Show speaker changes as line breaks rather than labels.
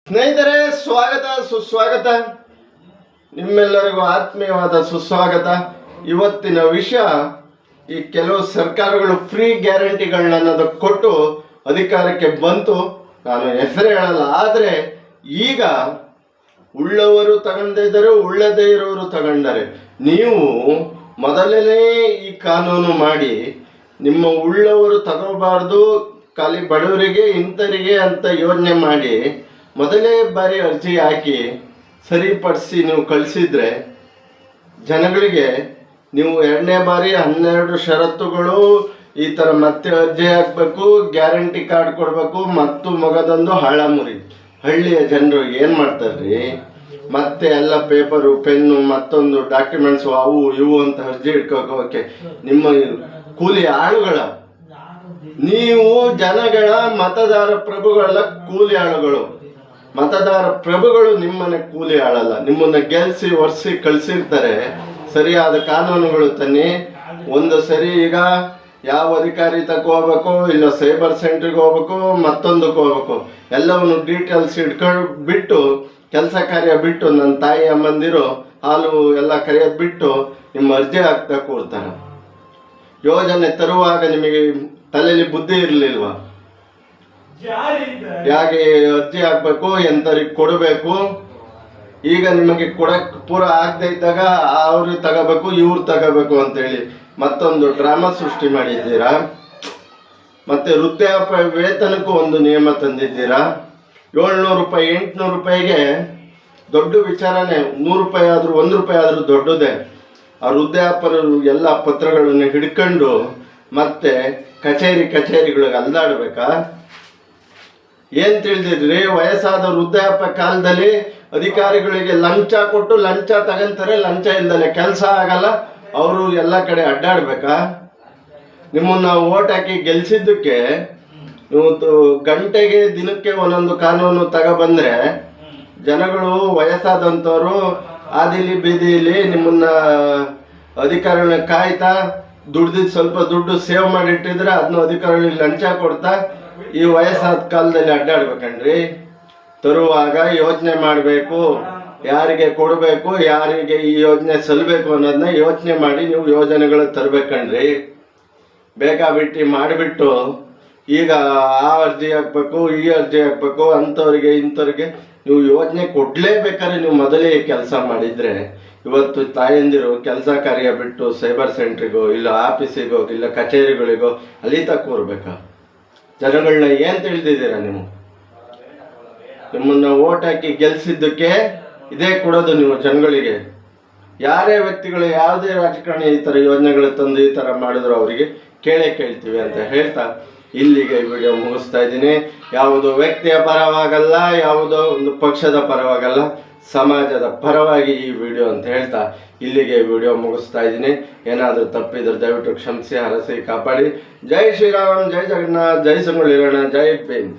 ಸ್ನೇಹಿತರೆ, ಸ್ವಾಗತ ಸುಸ್ವಾಗತ. ನಿಮ್ಮೆಲ್ಲರಿಗೂ ಆತ್ಮೀಯವಾದ ಸುಸ್ವಾಗತ. ಇವತ್ತಿನ ವಿಷಯ, ಈ ಕೆಲವು ಸರ್ಕಾರಗಳು ಫ್ರೀ ಗ್ಯಾರಂಟಿಗಳನ್ನ ಕೊಟ್ಟು ಅಧಿಕಾರಕ್ಕೆ ಬಂತು. ನಾನು ಹೆಸರು ಹೇಳಲ್ಲ, ಆದರೆ ಈಗ ಉಳ್ಳವರು ತಗೊಂಡಿದ್ದಾರೆ, ಉಳ್ಳದೇ ಇರೋರು ತಗೊಂಡರೆ. ನೀವು ಮೊದಲನೇ ಈ ಕಾನೂನು ಮಾಡಿ ನಿಮ್ಮ ಉಳ್ಳವರು ತಗೋಬಾರ್ದು, ಖಾಲಿ ಬಡವರಿಗೆ ಇಂಥರಿಗೆ ಅಂತ ಯೋಜನೆ ಮಾಡಿ ಮೊದಲೇ ಬಾರಿ ಅರ್ಜಿ ಹಾಕಿ ಸರಿಪಡಿಸಿ ನೀವು ಕಳಿಸಿದ್ರೆ ಜನಗಳಿಗೆ, ನೀವು ಎರಡನೇ ಬಾರಿ 12 ಷರತ್ತುಗಳು ಈ ಥರ ಮತ್ತೆ ಅರ್ಜಿ ಹಾಕಬೇಕು, ಗ್ಯಾರಂಟಿ ಕಾರ್ಡ್ ಕೊಡಬೇಕು, ಮತ್ತು ಮಗದೊಂದು ಹಾಳಮುರಿ. ಹಳ್ಳಿಯ ಜನರು ಏನು ಮಾಡ್ತಾರ್ರಿ, ಮತ್ತೆ ಎಲ್ಲ ಪೇಪರು, ಪೆನ್ನು, ಮತ್ತೊಂದು ಡಾಕ್ಯುಮೆಂಟ್ಸು, ಅವು ಇವು ಅಂತ ಅರ್ಜಿ ಇಟ್ಕೋಕೆ ನಿಮ್ಮ ಕೂಲಿ ಆಳುಗಳ. ನೀವು ಜನಗಳ ಮತದಾರ ಪ್ರಭುಗಳ ಕೂಲಿ ಆಳುಗಳು. ಮತದಾರ ಪ್ರಭುಗಳು ನಿಮ್ಮನೆ ಕೂಲಿ ಆಳಲ್ಲ. ನಿಮ್ಮನ್ನ ಗೆಲ್ಸಿ ಒರೆಸಿ ಕಳಿಸಿರ್ತಾರೆ. ಸರಿಯಾದ ಕಾನೂನುಗಳು ತನ್ನಿ. ಒಂದು ಸರಿ ಈಗ ಯಾವ ಅಧಿಕಾರಿ ಹೋಗ್ಬೇಕು, ಇಲ್ಲ ಸೈಬರ್ ಸೆಂಟ್ರಿಗೆ ಹೋಗ್ಬೇಕು, ಮತ್ತೊಂದಕ್ಕೆ ಹೋಗ್ಬೇಕು, ಎಲ್ಲವನ್ನು ಡೀಟೇಲ್ಸ್ ಇಟ್ಕೊಂಡು ಬಿಟ್ಟು, ಕೆಲಸ ಕಾರ್ಯ ಬಿಟ್ಟು, ನನ್ನ ತಾಯಿ ಅಮ್ಮಂದಿರು ಹಾಲು ಎಲ್ಲ ಕರೆಯೋದು ಬಿಟ್ಟು ನಿಮ್ಮ ಅರ್ಜಿ ಹಾಕ್ತಾ ಕೂರ್ತಾರೆ. ಯೋಜನೆ ತರುವಾಗ ನಿಮಗೆ ತಲೆಯಲ್ಲಿ ಬುದ್ಧಿ ಇರಲಿಲ್ವಾ? ಯಾಕೆ ಅರ್ಜಿ ಹಾಕ್ಬೇಕು, ಎಂತರಿಗೆ ಕೊಡಬೇಕು? ಈಗ ನಿಮಗೆ ಕೊಡಕ್ಕೆ ಪೂರ ಆಗದೆ ಇದ್ದಾಗ ಅವ್ರಿಗೆ ತಗೋಬೇಕು, ಇವ್ರು ತಗೋಬೇಕು ಅಂತೇಳಿ ಮತ್ತೊಂದು ಡ್ರಾಮಾ ಸೃಷ್ಟಿ ಮಾಡಿದ್ದೀರಾ. ಮತ್ತೆ ವೃದ್ಧಾಪ್ಯ ವೇತನಕ್ಕೂ ಒಂದು ನಿಯಮ ತಂದಿದ್ದೀರಾ. 700 ರೂಪಾಯಿ 800 ರೂಪಾಯಿಗೆ ದೊಡ್ಡ ವಿಚಾರನೇ. 100 ರೂಪಾಯಿ ಆದರೂ 1 ರೂಪಾಯಿ ಆದರೂ ದೊಡ್ಡದೇ. ಆ ವೃದ್ಧಾಪ್ಯರು ಎಲ್ಲ ಪತ್ರಗಳನ್ನು ಹಿಡ್ಕೊಂಡು ಮತ್ತೆ ಕಚೇರಿಗಳಿಗೆ ಅಲ್ದಾಡ್ಬೇಕಾ? ಏನು ತಿಳಿದಿದ್ರಿ? ವಯಸ್ಸಾದ ವೃದ್ಧಾಪ್ಯ ಕಾಲದಲ್ಲಿ ಅಧಿಕಾರಿಗಳಿಗೆ ಲಂಚ ಕೊಟ್ಟು ಲಂಚ ತಗೊಂತಾರೆ, ಲಂಚ ಇಲ್ದಲೆ ಕೆಲಸ ಆಗಲ್ಲ, ಅವರು ಎಲ್ಲ ಕಡೆ ಅಡ್ಡಾಡ್ಬೇಕಾ? ನಿಮ್ಮನ್ನ ಓಟ್ ಹಾಕಿ ಗೆಲ್ಸಿದ್ದಕ್ಕೆ ನೀವು ಗಂಟೆಗೆ ದಿನಕ್ಕೆ ಒಂದೊಂದು ಕಾನೂನು ತಗೊಬಂದ್ರೆ ಜನಗಳು, ವಯಸ್ಸಾದಂಥವ್ರು ಆದಿಲಿ ಬೀದಿಲಿ ನಿಮ್ಮನ್ನ ಅಧಿಕಾರಿಗಳನ್ನ ಕಾಯ್ತಾ ದುಡ್ದಿದ್ದು ಸ್ವಲ್ಪ ದುಡ್ಡು ಸೇವ್ ಮಾಡಿಟ್ಟಿದ್ರೆ ಅದನ್ನು ಅಧಿಕಾರಿಗಳಿಗೆ ಲಂಚ ಕೊಡ್ತಾ ಈ ವಯಸ್ಸಾದ ಕಾಲದಲ್ಲಿ ಅಡ್ಡಾಡ್ಬೇಕನ್ರಿ. ತರುವಾಗ ಯೋಚನೆ ಮಾಡಬೇಕು, ಯಾರಿಗೆ ಕೊಡಬೇಕು, ಯಾರಿಗೆ ಈ ಯೋಜನೆ ಸಲ್ಲಬೇಕು ಅನ್ನೋದನ್ನ ಯೋಚನೆ ಮಾಡಿ ನೀವು ಯೋಜನೆಗಳು ತರಬೇಕನ್ರಿ. ಬೇಕಾಬಿಟ್ಟು ಮಾಡಿಬಿಟ್ಟು ಈಗ ಆ ಅರ್ಜಿ ಹಾಕ್ಬೇಕು, ಈ ಅರ್ಜಿ ಹಾಕ್ಬೇಕು, ಅಂಥವ್ರಿಗೆ ಇಂಥವ್ರಿಗೆ ನೀವು ಯೋಜನೆ ಕೊಡಲೇಬೇಕಾದ್ರೆ ನೀವು ಮೊದಲೇ ಕೆಲಸ ಮಾಡಿದರೆ ಇವತ್ತು ತಾಯಂದಿರು ಕೆಲಸ ಕಾರ್ಯ ಬಿಟ್ಟು ಸೈಬರ್ ಸೆಂಟ್ರಿಗೋ, ಇಲ್ಲ ಆಫೀಸಿಗೋ, ಇಲ್ಲ ಕಚೇರಿಗಳಿಗೋ ಅಲ್ಲಿ ಕೂರ್ಬೇಕಾ? ಜನಗಳನ್ನ ಏನು ತಿಳಿದಿದ್ದೀರಾ ನೀವು? ನಿಮ್ಮನ್ನ ಓಟ್ ಹಾಕಿ ಗೆಲ್ಸಿದ್ದಕ್ಕೆ ಇದೇ ಕೊಡೋದು ನೀವು ಜನಗಳಿಗೆ. ಯಾರೇ ವ್ಯಕ್ತಿಗಳು, ಯಾವುದೇ ರಾಜಕಾರಣಿ ಈ ಥರ ಯೋಜನೆಗಳು ತಂದು ಈ ಥರ ಮಾಡಿದ್ರು ಅವರಿಗೆ ಕೇಳ್ತೀವಿ ಅಂತ ಹೇಳ್ತಾ ಇಲ್ಲಿಗೆ ವಿಡಿಯೋ ಮುಗಿಸ್ತಾ ಇದ್ದೀನಿ. ಯಾವುದೋ ವ್ಯಕ್ತಿಯ ಪರವಾಗಲ್ಲ, ಯಾವುದೋ ಒಂದು ಪಕ್ಷದ ಪರವಾಗಲ್ಲ, ಸಮಾಜದ ಪರವಾಗಿ ಈ ವಿಡಿಯೋ ಅಂತ ಹೇಳ್ತಾ ಇಲ್ಲಿಗೆ ವಿಡಿಯೋ ಮುಗಿಸ್ತಾ ಇದ್ದೀನಿ. ಏನಾದರೂ ತಪ್ಪಿದ್ರೆ ದಯವಿಟ್ಟು ಕ್ಷಮಿಸಿ, ಹರಸಿ, ಕಾಪಾಡಿ. ಜೈ ಶ್ರೀರಾಮ್, ಜೈ ಜಗನ್ನಾಥ್, ಜೈ ಸಂಗೊಳ್ಳಿ ರಾಯಣ್ಣ, ಜೈ ಭೀಮ್.